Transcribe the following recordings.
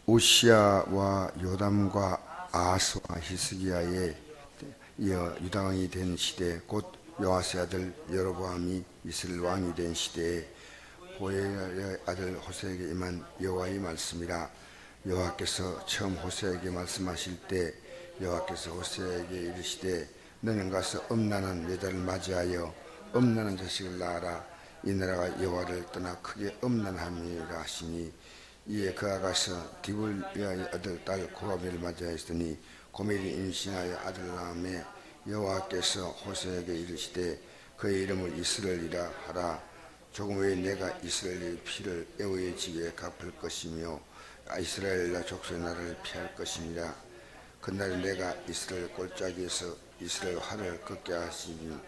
우시야와 요담과 아하스와 히스기야에 이어 유다 왕이 된 시대, 곧 요아스의 아들 여로보암이 이스라엘 왕이 된 시대에 보엘의 아들 호세에게 임한 여호와의 말씀이라. 여호와께서 처음 호세에게 말씀하실 때 여호와께서 호세에게 이르시되 너는 가서 음란한 여자를 맞이하여 음란한 자식을 낳아라. 이 나라가 여호와를 떠나 크게 음란함이라 하시니, 이에 그가 가서 디블리아의 아들 딸 고라벨을 맞이하였더니 고멜이 임신하여 아들을 낳음에 여호와께서 호세에게 이르시되 그의 이름을 이스라엘이라 하라. 조금 후에 내가 이스라엘의 피를 애호의 집에 갚을 것이며 이스라엘 족속의 나라를 피할 것이니라. 그날에 내가 이스라엘 골짜기에서 이스라엘 화를 걷게 하시니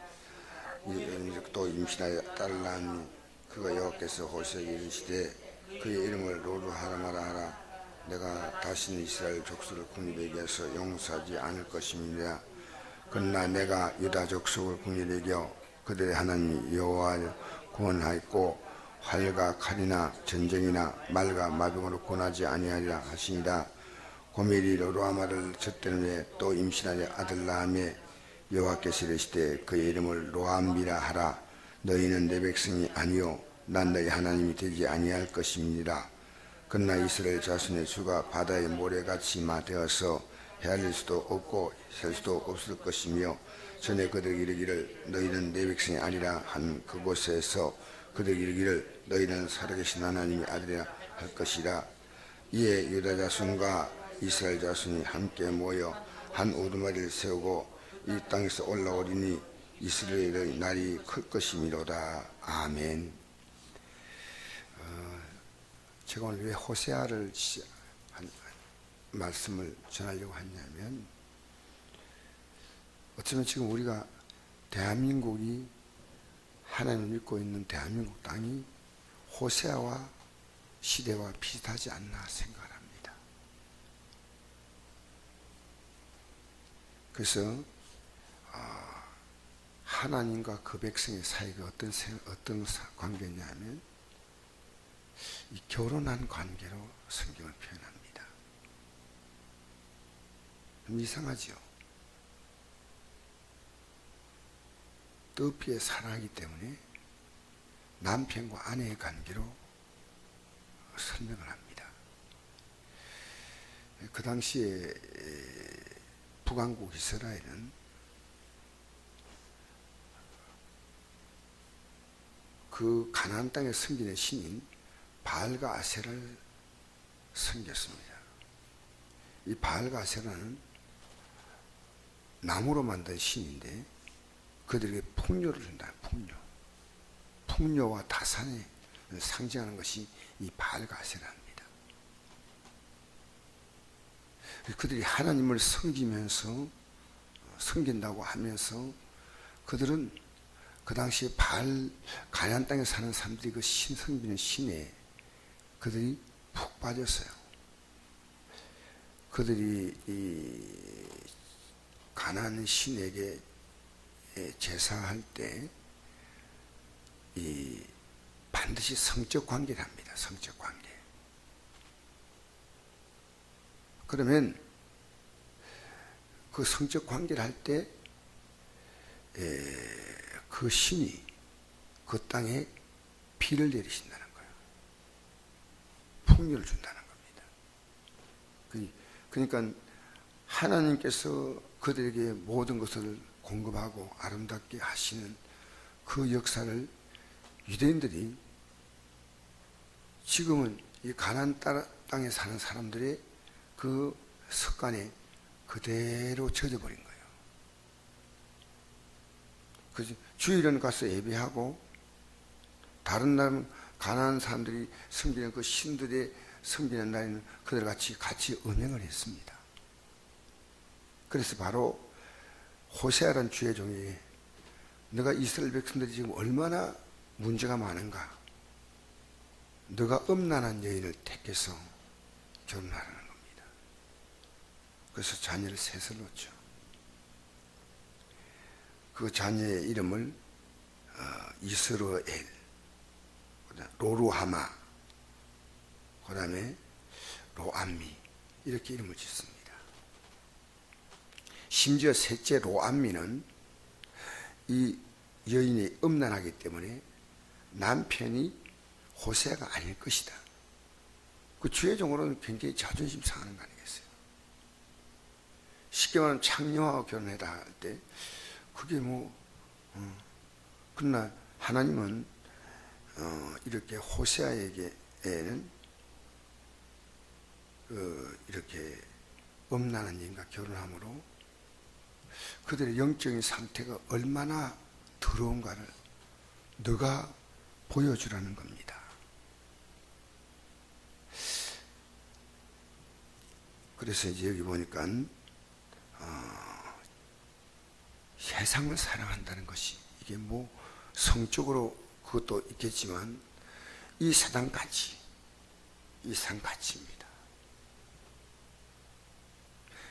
또 임신하여 딸을 낳으니 그가 여호와께서 호세에게 이르시되 그의 이름을 로루하마라 하라. 내가 다시는 이스라엘 족속을 국립에게 해서 용서하지 않을 것임이라. 그러나 내가 유다 족속을 국립에게 그들의 하나님 여호와를 구원하였고 활과 칼이나 전쟁이나 말과 마병으로 구원하지 아니하리라 하시니라. 고멜이 로루하마를 젖던 후에 또 임신하여 아들 낳음에 여호와께서 이르시되 그의 이름을 로암비라 하라. 너희는 내 백성이 아니요 난 너희 하나님이 되지 아니할 것임이니라. 그러나 이스라엘 자손의 수가 바다의 모래같이 되어서 헤아릴 수도 없고 셀 수도 없을 것이며, 전에 그들이 이르기를 너희는 내 백성이 아니라 한 그곳에서 그들이 이르기를 너희는 살아계신 하나님의 아들이라 할 것이라. 이에 유다 자손과 이스라엘 자손이 함께 모여 한 우두머리를 세우고 이 땅에서 올라오리니 이스라엘의 날이 클 것이미로다. 아멘. 제가 오늘 왜 호세아를 말씀을 전하려고 했냐면, 어쩌면 지금 우리가 대한민국이 하나님을 믿고 있는 대한민국 땅이 호세아와 시대와 비슷하지 않나 생각을 합니다. 그래서 하나님과 그 백성의 사이가 어떤 관계냐면 이 결혼한 관계로 성경을 표현합니다. 좀 이상하죠? 뜻비에 살아가기 때문에 남편과 아내의 관계로 설명을 합니다. 그 당시에 북왕국 이스라엘은 그 가나안 땅에 섬기는 신인 바알과 아세라를 섬겼습니다. 이 바알과 아세라는 나무로 만든 신인데 그들에게 풍요를 준다. 풍요와 다산을 상징하는 것이 이 바알과 아세라입니다. 그들이 하나님을 섬긴다고 하면서 그들은 그 당시에 가나안 땅에 사는 사람들이 그 신 섬기는 신에 그들이 푹 빠졌어요. 그들이 이 가나안 신에게 제사할 때 이 반드시 성적 관계를 합니다. 성적 관계. 그러면 그 성적 관계를 할 때 그 신이 그 땅에 비를 내리신다는 거예요. 풍요를 준다는 겁니다. 그러니까 하나님께서 그들에게 모든 것을 공급하고 아름답게 하시는 그 역사를 유대인들이 지금은 이 가나안 땅에 사는 사람들의 그 습관에 그대로 젖어버린 거예요. 그래서 주일은 가서 예배하고 다른 날 가나안 사람들이 섬기는 그 신들의 섬기는 날에는 그들 같이 음행을 했습니다. 그래서 바로 호세아라는 주의 종이 너가 이스라엘 백성들이 지금 얼마나 문제가 많은가, 너가 음란한 여인을 택해서 결혼하라는 겁니다. 그래서 자녀를 셋을 놓죠. 그 자녀의 이름을 이스라엘, 로루하마, 그 다음에 로암미 이렇게 이름을 짓습니다. 심지어 셋째 로암미는 이 여인이 음란하기 때문에 남편이 호세아가 아닐 것이다. 그 주의적으로는 굉장히 자존심 상하는 거 아니겠어요? 쉽게 말하면 창녀하고 결혼해라 할 때 그게 그러나 하나님은 이렇게 호세아에게는 이렇게 음란한 여인과 결혼함으로 그들의 영적인 상태가 얼마나 더러운가를 너가 보여주라는 겁니다. 그래서 이제 여기 보니까 세상을 사랑한다는 것이 이게 성적으로 그것도 있겠지만 이 세상가치, 이 세상가치입니다.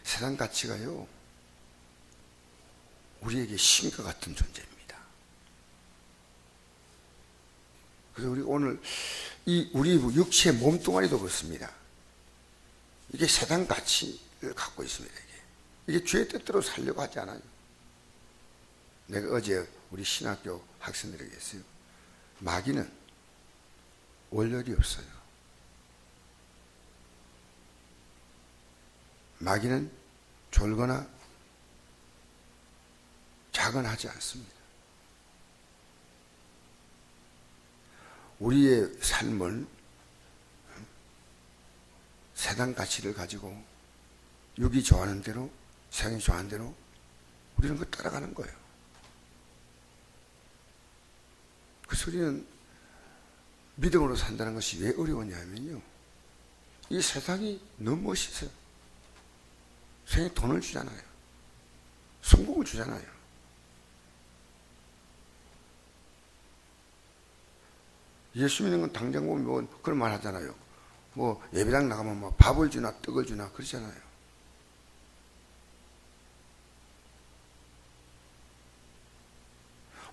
세상가치가요 우리에게 신과 같은 존재입니다. 그래서 우리 오늘 우리 육체의 몸뚱아리도 그렇습니다. 이게 세상가치를 갖고 있습니다. 이게 주의 뜻대로 살려고 하지 않아요. 내가 어제 우리 신학교 학생들에게 했어요. 마귀는 원력이 없어요. 마귀는 졸거나 자건하지 않습니다. 우리의 삶을 세상 가치를 가지고 육이 좋아하는 대로 세상이 좋아하는 대로 우리는 그걸 따라가는 거예요. 그래서 우리는 믿음으로 산다는 것이 왜 어려웠냐면요 이 세상이 너무 멋있어요. 세상에 돈을 주잖아요. 성공을 주잖아요. 예수 믿는 건 당장 보면 그런 말 하잖아요. 예배당 나가면 밥을 주나 떡을 주나 그러잖아요.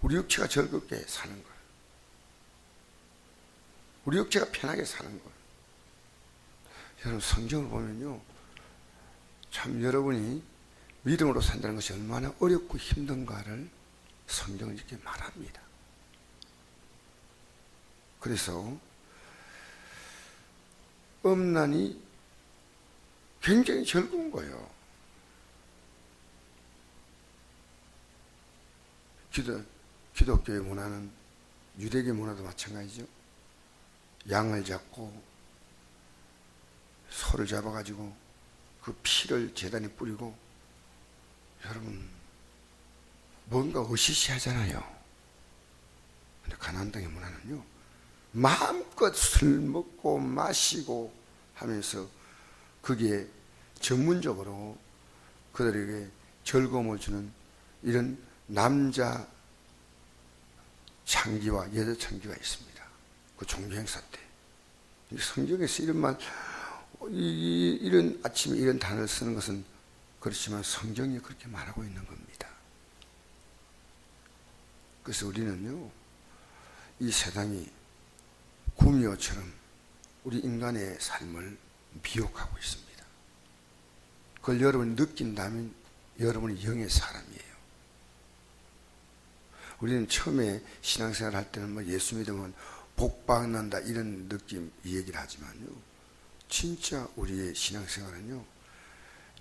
우리 육체가 즐겁게 사는 거예요. 우리 육체가 편하게 사는 거예요. 여러분 성경을 보면요 참 여러분이 믿음으로 산다는 것이 얼마나 어렵고 힘든가를 성경은 이렇게 말합니다. 그래서 음란이 굉장히 즐거운 거예요. 기독교의 문화는 유대교 문화도 마찬가지죠. 양을 잡고 소를 잡아가지고 그 피를 제단에 뿌리고 여러분 뭔가 으시시하잖아요. 근데 가나안 땅의 문화는요 마음껏 술 먹고 마시고 하면서 그게 전문적으로 그들에게 즐거움을 주는 이런 남자 창기와 여자 창기가 있습니다. 그 종교 행사 때. 성경에서 이런 아침에 이런 단어를 쓰는 것은 그렇지만 성경이 그렇게 말하고 있는 겁니다. 그래서 우리는요, 이 세상이 구미호처럼 우리 인간의 삶을 미혹하고 있습니다. 그걸 여러분이 느낀다면 여러분이 영의 사람이에요. 우리는 처음에 신앙생활 할 때는 예수 믿으면 복받는다 이런 느낌 이 얘기를 하지만요, 진짜 우리의 신앙생활은요,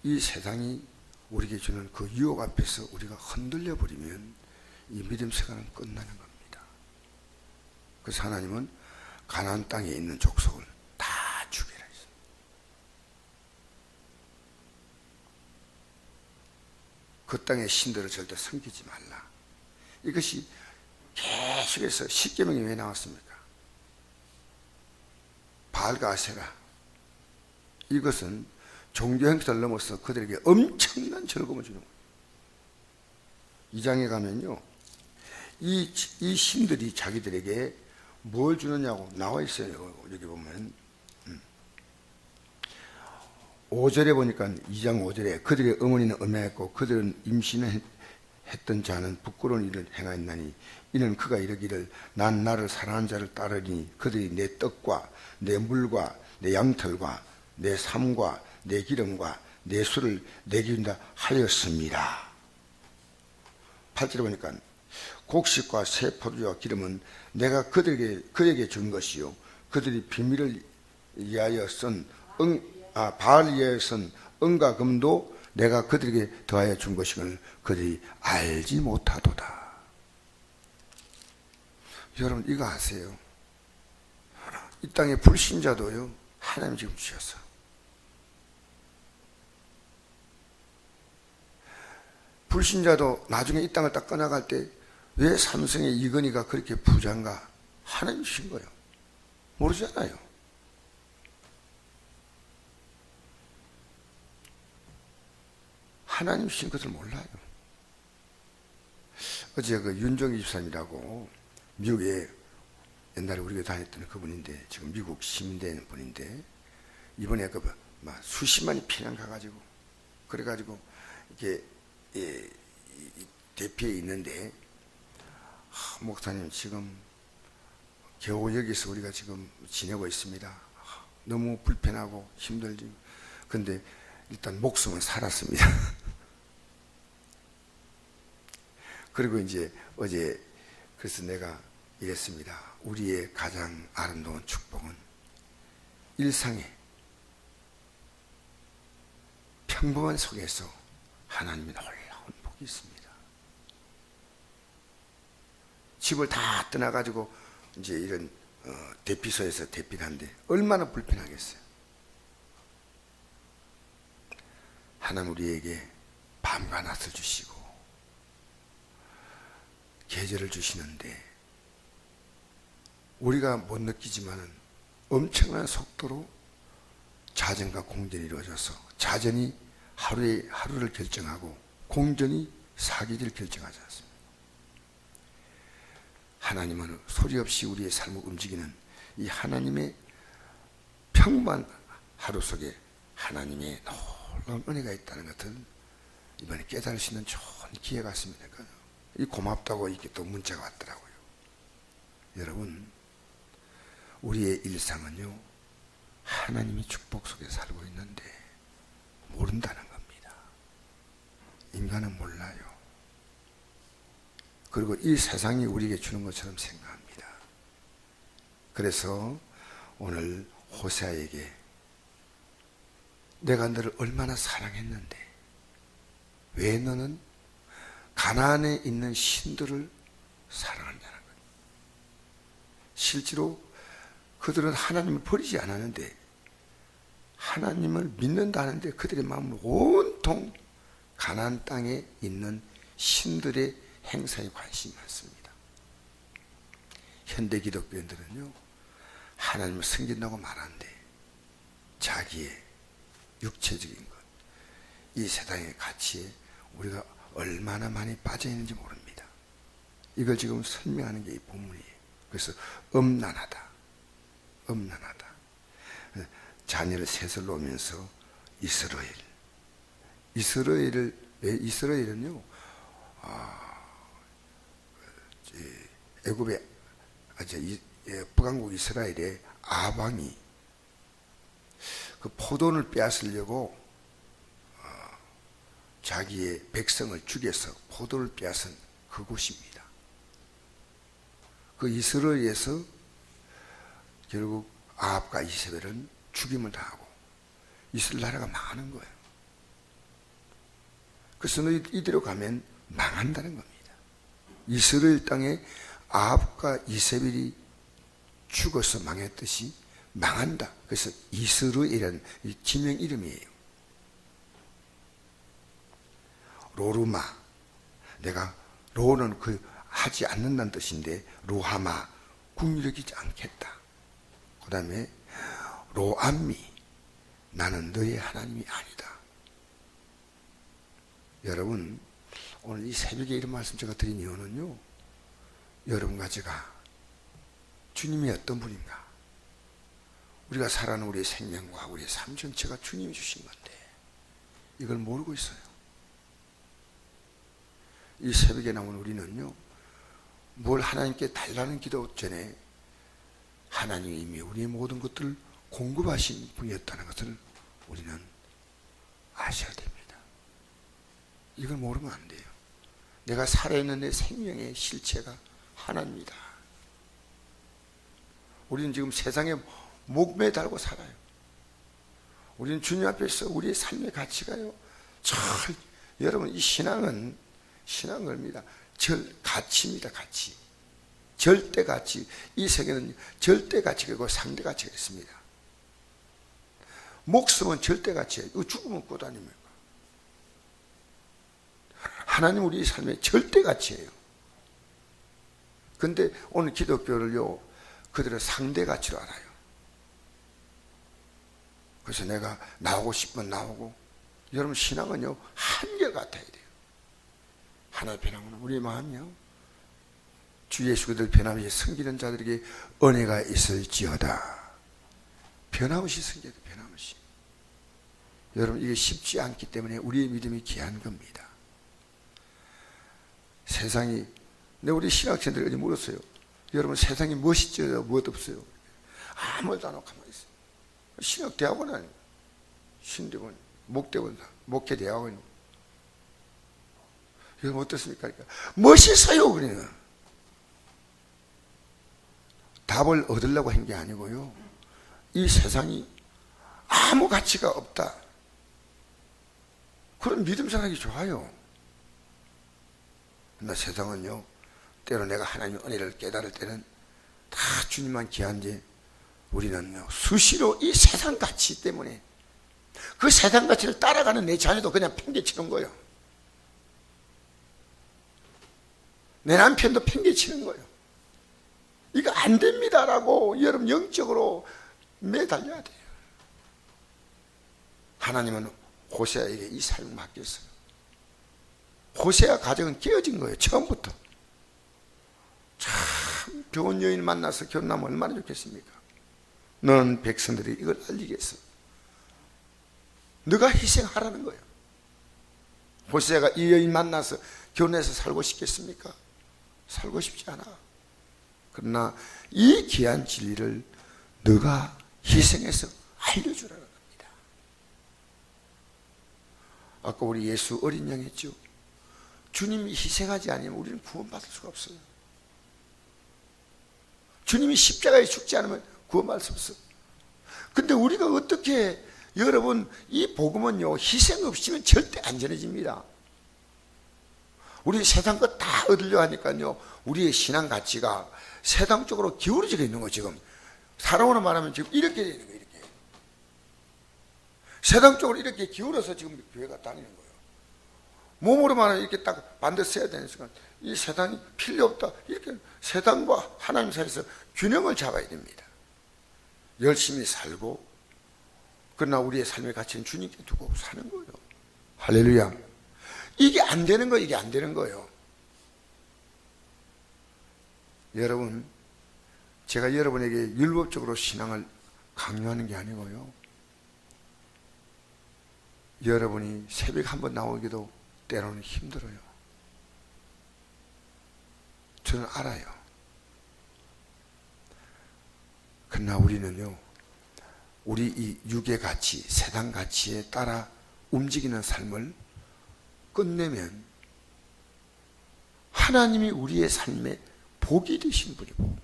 이 세상이 우리에게 주는 그 유혹 앞에서 우리가 흔들려 버리면 이 믿음 생활은 끝나는 겁니다. 그래서 하나님은 가나안 땅에 있는 족속을 다 죽이라 했어요. 그 땅의 신들을 절대 섬기지 말라. 이것이 계속해서 십계명이 왜 나왔습니까? 바알과 아세라, 이것은 종교 행사를 넘어서 그들에게 엄청난 즐거움을 주는 거예요. 2장에 가면요, 이 신들이 자기들에게 뭘 주느냐고 나와 있어요. 여기 보면 5절에 보니까 2장 5절에 그들의 어머니는 음해했고 그들은 임신을 했던 자는 부끄러운 일을 행하였나니 이는 그가 이르기를 난 나를 사랑하는 자를 따르니 그들이 내 떡과 내 물과 내 양털과 내 삶과 내 기름과 내 술을 내게 준다 하였습니다. 8절에 보니까 곡식과 새 포도주와 기름은 내가 그에게 준 것이요 그들이 비밀을 위하여 쓴 바알 위하여 쓴 은과 금도 내가 그들에게 더하여 준 것임을 그들이 알지 못하도다. 여러분 이거 아세요? 이 땅의 불신자도요 하나님이 지금 주셨어. 불신자도 나중에 이 땅을 딱 떠나갈 때 왜 삼성의 이건희가 그렇게 부자인가? 하나님이 주신 거예요. 모르잖아요. 하나님 주신 것을 몰라요. 어제 그 윤정희 집사님이라고 미국에 옛날에 우리가 다녔던 그분인데 지금 미국 시민된 분인데 이번에 그 수십만이 피난 가가지고 그래가지고 이게 대피에 있는데 목사님 지금 겨우 여기서 우리가 지금 지내고 있습니다. 너무 불편하고 힘들지. 근데 일단 목숨은 살았습니다. 그리고 이제 어제 그래서 내가 이랬습니다. 우리의 가장 아름다운 축복은 일상의 평범한 속에서 하나님의 놀라운 복이 있습니다. 집을 다 떠나가지고 이제 이런 대피소에서 대피를 하는데 얼마나 불편하겠어요. 하나님 우리에게 밤과 낮을 주시고 계절을 주시는데 우리가 못 느끼지만은 엄청난 속도로 자전과 공전이 이루어져서 자전이 하루를 결정하고 공전이 사기를 결정하지 않습니다. 하나님은 소리 없이 우리의 삶을 움직이는 이 하나님의 평범한 하루 속에 하나님의 놀라운 은혜가 있다는 것을 이번에 깨달을 수 있는 좋은 기회 같습니다. 이 고맙다고 이렇게 또 문자가 왔더라고요. 여러분, 우리의 일상은요, 하나님의 축복 속에 살고 있는데 모른다는 겁니다. 인간은 몰라요. 그리고 이 세상이 우리에게 주는 것처럼 생각합니다. 그래서 오늘 호세아에게 내가 너를 얼마나 사랑했는데 왜 너는 가나안에 있는 신들을 사랑하냐는 거예요. 실제로 그들은 하나님을 버리지 않았는데 하나님을 믿는다는데 그들의 마음은 온통 가나안 땅에 있는 신들의 행사에 관심이 많습니다. 현대 기독교인들은요 하나님을 섬긴다고 말하는데 자기의 육체적인 것, 이 세상의 가치에 우리가 얼마나 많이 빠져 있는지 모릅니다. 이걸 지금 설명하는 게 이 본문이에요. 그래서 음란하다. 자녀를 셋을 놓으면서 이스라엘은요 애굽의 북왕국 이스라엘의 아방이 그 포도를 빼앗으려고 자기의 백성을 죽여서 포도를 빼앗은 그곳입니다. 그 이스라엘에서 결국 아합과 이세벨은 죽임을 당하고 이스라엘 나라가 망하는 거예요. 그래서 이대로 가면 망한다는 겁니다. 이스라엘 땅에 아합과 이세벨이 죽어서 망했듯이 망한다. 그래서 이스라엘이라는 지명 이름이에요. 로루마, 내가 로는 그 하지 않는다는 뜻인데 로하마, 국률이지 않겠다. 그 다음에 로암미, 나는 너의 하나님이 아니다. 여러분, 오늘 이 새벽에 이런 말씀 제가 드린 이유는요, 여러분과 제가 주님이 어떤 분인가, 우리가 살아가는 우리의 생명과 우리의 삶 전체가 주님이 주신 건데 이걸 모르고 있어요. 이 새벽에 나온 우리는요, 뭘 하나님께 달라는 기도 전에 하나님이 이미 우리의 모든 것들을 공급하신 분이었다는 것을 이걸 모르면 안 돼요. 내가 살아있는 내 생명의 실체가 하나입니다. 우리는 지금 세상에 목매 달고 살아요. 우리는 주님 앞에서 우리의 삶의 가치가요, 여러분, 이 신앙은 겁니다. 가치입니다. 가치. 절대 가치. 이 세계는 절대 가치가 있고 상대 가치가 있습니다. 목숨은 절대 가치예요. 이거 죽으면 곧 아닙니까? 하나님 우리 삶의 절대 가치예요. 근데 오늘 기독교를요, 그들은 상대 가치로 알아요. 그래서 내가 나오고 싶으면 나오고, 여러분 신앙은요, 한결같아야 돼요. 하나 변함없는 우리의 마음이요, 주 예수 그들 변함없이 섬기는 자들에게 은혜가 있을지어다. 변함없이 섬겨야 돼요. 변함없이. 여러분, 이게 쉽지 않기 때문에 우리의 믿음이 귀한 겁니다. 세상이, 우리 신학생들이 어제 물었어요. 여러분, 세상이 무엇이 있죠? 무엇 없어요? 아무것도 안 하고 가만히 있어요. 신학대학원 아니에요. 신대원, 목대원, 목회대학원. 여러분 어떻습니까? 그러니까 멋있어요. 우리는 답을 얻으려고 한 게 아니고요, 이 세상이 아무 가치가 없다, 그런 믿음 생각이 좋아요. 그러나 세상은요, 때로 내가 하나님의 은혜를 깨달을 때는 다 주님만 귀한데, 우리는요, 수시로 이 세상 가치 때문에 그 세상 가치를 따라가는 내 자녀도 그냥 팽개치는 거예요. 내 남편도 팽개치는 거예요. 이거 안 됩니다라고 여러분 영적으로 매달려야 돼요. 하나님은 호세아에게 이 삶을 맡겼어요. 호세아 가정은 깨어진 거예요. 처음부터. 참 좋은 여인 만나서 결혼하면 얼마나 좋겠습니까? 너는 백성들이 이걸 알리겠어. 너가 희생하라는 거예요. 호세아가 이 여인 만나서 결혼해서 살고 싶겠습니까? 살고 싶지 않아. 그러나 이 귀한 진리를 너가 희생해서 알려주라는 겁니다. 아까 우리 예수 어린 양 했죠. 주님이 희생하지 않으면 우리는 구원받을 수가 없어요. 주님이 십자가에 죽지 않으면 구원받을 수 없어요. 근데 우리가 어떻게, 여러분, 이 복음은요, 희생 없이면 절대 안 전해집니다. 우리 세상 거 다 얻으려 하니까요, 우리의 신앙 가치가 세상 쪽으로 기울어져 있는 거예요. 지금 사람으로 말하면 지금 이렇게 되는 거예요. 이렇게 세상 쪽으로 이렇게 기울어서 지금 교회가 다니는 거예요. 몸으로 말하면 이렇게 딱 반드시 해야 되는 순간, 이 세상이 필요 없다, 이렇게 세상과 하나님 사이에서 균형을 잡아야 됩니다. 열심히 살고, 그러나 우리의 삶의 가치는 주님께 두고 사는 거예요. 할렐루야. 이게 안 되는 거예요. 이게 안 되는 거예요. 여러분, 제가 여러분에게 율법적으로 신앙을 강요하는 게 아니고요, 여러분이 새벽 한번 나오기도 때로는 힘들어요. 저는 알아요. 그러나 우리는요, 우리 이 육의 가치, 세상 가치에 따라 움직이는 삶을 끝내면 하나님이 우리의 삶에 복이 되신 분이고,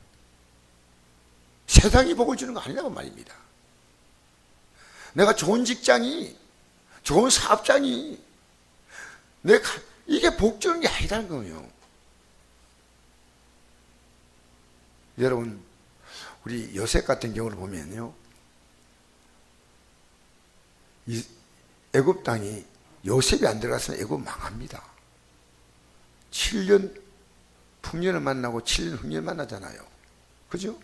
세상이 복을 주는 거 아니라고 말입니다. 내가 좋은 직장이, 좋은 사업장이, 이게 복 주는 게 아니라는 거예요. 여러분, 우리 요셉 같은 경우를 보면요, 이 애굽 땅이 요셉이 안 들어갔으면 애굽 망합니다. 7년 풍년을 만나고 7년 흑년 만나잖아요. 그죠?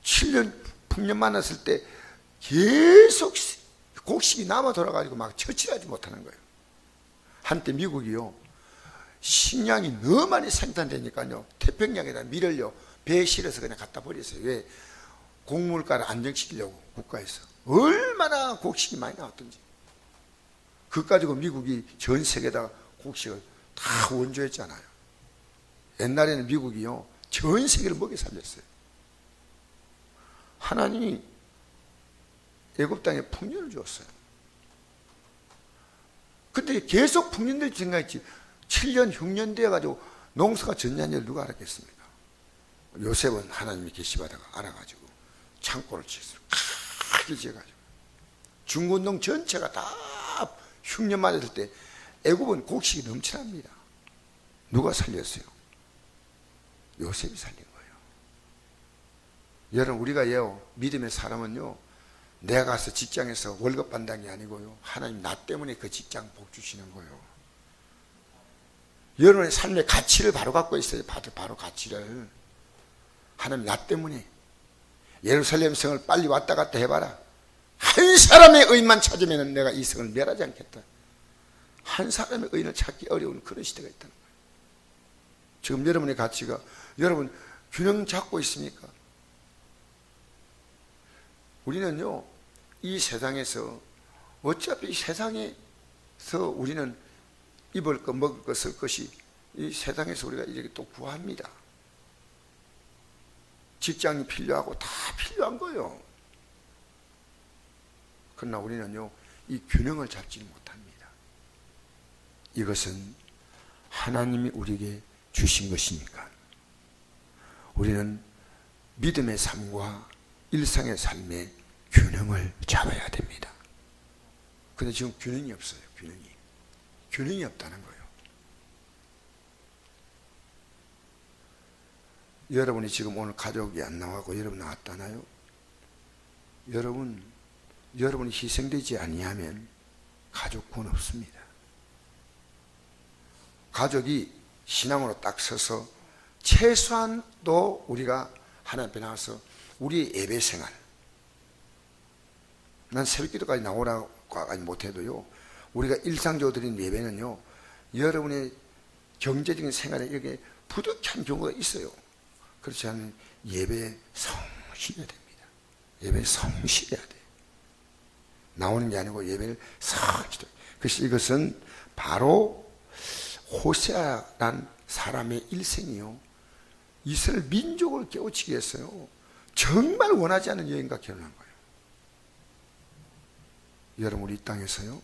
7년 풍년 만났을 때 계속 곡식이 남아 돌아가지고 막 처치하지 못하는 거예요. 한때 미국이요, 식량이 너무 많이 생산되니까요, 태평양에다 밀을요, 배에 실어서 그냥 갖다 버렸어요. 왜? 곡물가를 안정시키려고, 국가에서. 얼마나 곡식이 많이 나왔던지. 그거 가지고 미국이 전 세계에다가 곡식을 다 원조했잖아요. 옛날에는 미국이요, 전 세계를 먹여 살렸어요. 하나님이 애굽 땅에 풍년을 주었어요. 근데 계속 풍년들이 증가했지. 7년, 6년 되어가지고 농사가 전냐는 누가 알았겠습니까? 요셉은 하나님이 계시받아가 알아가지고 창고를 지었어요. 크게 지어가지고 중군동 전체가 다 흉년만 했을 때 애굽은 곡식이 넘쳐납니다. 누가 살렸어요? 요셉이 살린 거예요. 여러분, 우리가 믿음의 사람은요, 내가 가서 직장에서 월급 받는 게 아니고요, 하나님 나 때문에 그 직장 복 주시는 거예요. 여러분의 삶의 가치를 바로 갖고 있어요. 바로 가치를. 하나님 나 때문에. 예루살렘 성을 빨리 왔다 갔다 해봐라. 한 사람의 의인만 찾으면 내가 이 성을 멸하지 않겠다. 한 사람의 의인을 찾기 어려운 그런 시대가 있다는 거예요. 지금 여러분의 가치가, 여러분 균형 잡고 있습니까? 우리는요, 이 세상에서, 어차피 이 세상에서 우리는 입을 것, 먹을 것, 쓸 것이 이 세상에서 우리가 이렇게 또 구합니다. 직장이 필요하고 다 필요한 거예요. 그러나 우리는요, 이 균형을 잡지 못합니다. 이것은 하나님이 우리에게 주신 것이니까 우리는 믿음의 삶과 일상의 삶의 균형을 잡아야 됩니다. 근데 지금 균형이 없어요. 균형이 없다는 거예요. 여러분이 지금 오늘 가족이 안 나가고 여러분 나왔다나요? 여러분이 희생되지 아니하면 가족 구원 없습니다. 가족이 신앙으로 딱 서서 최소한도 우리가 하나님 앞에 나와서 우리의 예배 생활, 난 새벽기도까지 나오라고 하지 못해도요, 우리가 일상적으로 드리는 예배는요, 여러분의 경제적인 생활에 이렇게 부득이한 경우가 있어요. 그렇지 않으면 예배에 성실해야 됩니다. 예배에 성실해야 돼요. 나오는 게 아니고 예배를 성실해야 돼요. 그래서 이것은 바로 호세아란 사람의 일생이요, 이스라엘 민족을 깨우치기 위해서요, 정말 원하지 않는 여인과 결혼한 거예요. 여러분, 우리 이 땅에서요,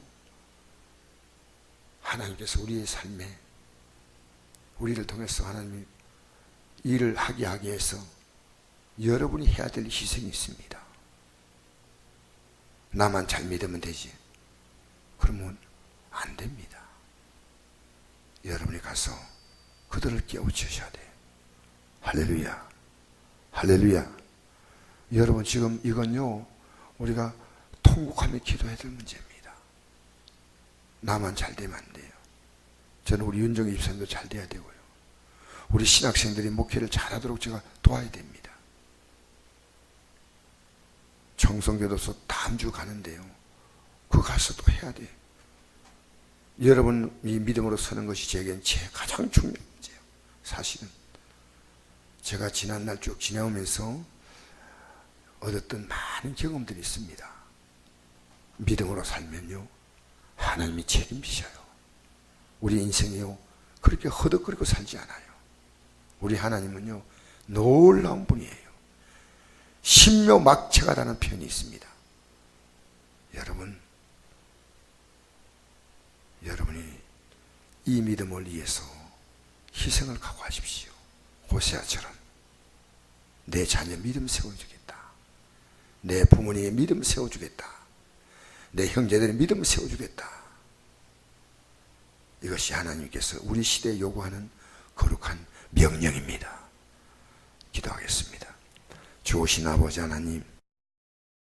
하나님께서 우리의 삶에 우리를 통해서 하나님이 일을 하게 하기 위해서 여러분이 해야 될 희생이 있습니다. 나만 잘 믿으면 되지, 그러면 안 됩니다. 여러분이 가서 그들을 깨우치셔야 돼요. 할렐루야, 할렐루야. 여러분, 지금 이건요, 우리가 통곡하며 기도해야 될 문제입니다. 나만 잘 되면 안 돼요. 저는 우리 윤정희 집사님도 잘 돼야 되고요, 우리 신학생들이 목회를 잘하도록 제가 도와야 됩니다. 청송교도소 다음 주 가는데요, 그 가서 또 해야 돼요. 여러분이 믿음으로 서는 것이 제게는 가장 중요한 문제예요. 사실은 제가 지난날 쭉 지내오면서 얻었던 많은 경험들이 있습니다. 믿음으로 살면요, 하나님이 책임지셔요. 우리 인생이요, 그렇게 허덕거리고 살지 않아요. 우리 하나님은요, 놀라운 분이에요. 신묘막체가라는 표현이 있습니다. 여러분이 이 믿음을 위해서 희생을 각오하십시오. 호세아처럼 내 자녀 믿음 세워주겠다, 내 부모님의 믿음 세워주겠다, 내 형제들의 믿음 세워주겠다. 이것이 하나님께서 우리 시대에 요구하는 거룩한 명령입니다. 기도하겠습니다. 좋으신 아버지 하나님,